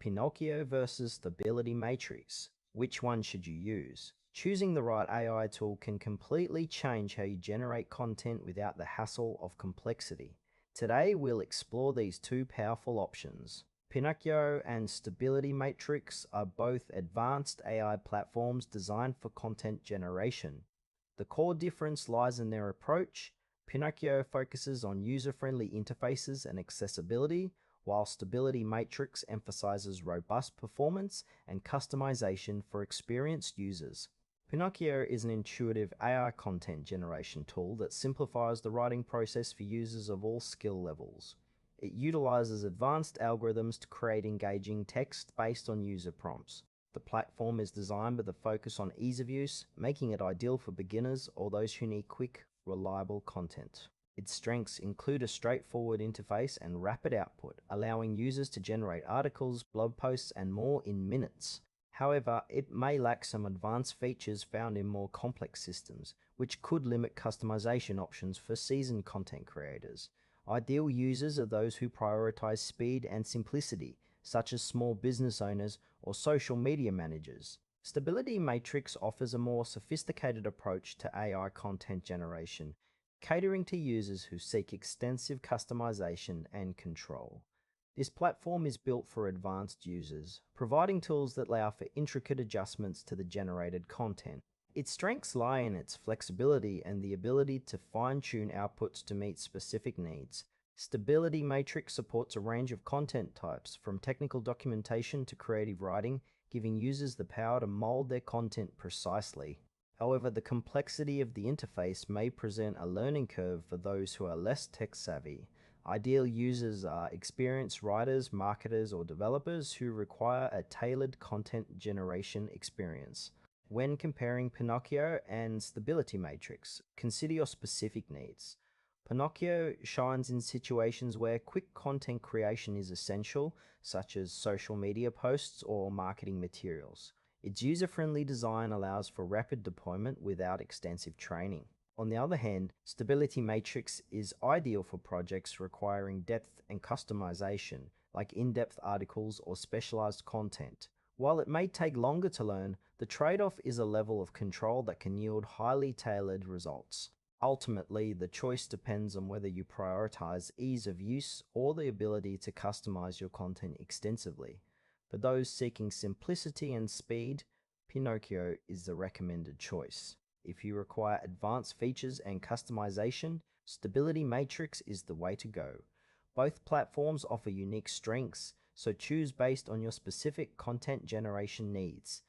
Pinokio versus Stability Matrix. Which one should you use? Choosing the right AI tool can completely change how you generate content without the hassle of complexity. Today, we'll explore these two powerful options. Pinokio and Stability Matrix are both advanced AI platforms designed for content generation. The core difference lies in their approach. Pinokio focuses on user-friendly interfaces and accessibility, while Stability Matrix emphasizes robust performance and customization for experienced users. Pinokio is an intuitive AI content generation tool that simplifies the writing process for users of all skill levels. It utilizes advanced algorithms to create engaging text based on user prompts. The platform is designed with a focus on ease of use, making it ideal for beginners or those who need quick, reliable content. Its strengths include a straightforward interface and rapid output, allowing users to generate articles, blog posts, and more in minutes. However, it may lack some advanced features found in more complex systems, which could limit customization options for seasoned content creators. Ideal users are those who prioritize speed and simplicity, such as small business owners or social media managers. Stability Matrix offers a more sophisticated approach to AI content generation, catering to users who seek extensive customization and control. This platform is built for advanced users, providing tools that allow for intricate adjustments to the generated content. Its strengths lie in its flexibility and the ability to fine-tune outputs to meet specific needs. Stability Matrix supports a range of content types, from technical documentation to creative writing, giving users the power to mold their content precisely. However, the complexity of the interface may present a learning curve for those who are less tech-savvy. Ideal users are experienced writers, marketers, or developers who require a tailored content generation experience. When comparing Pinokio and Stability Matrix, consider your specific needs. Pinokio shines in situations where quick content creation is essential, such as social media posts or marketing materials. Its user-friendly design allows for rapid deployment without extensive training. On the other hand, Stability Matrix is ideal for projects requiring depth and customization, like in-depth articles or specialized content. While it may take longer to learn, the trade-off is a level of control that can yield highly tailored results. Ultimately, the choice depends on whether you prioritize ease of use or the ability to customize your content extensively. For those seeking simplicity and speed, Pinokio is the recommended choice. If you require advanced features and customization, Stability Matrix is the way to go. Both platforms offer unique strengths, so choose based on your specific content generation needs.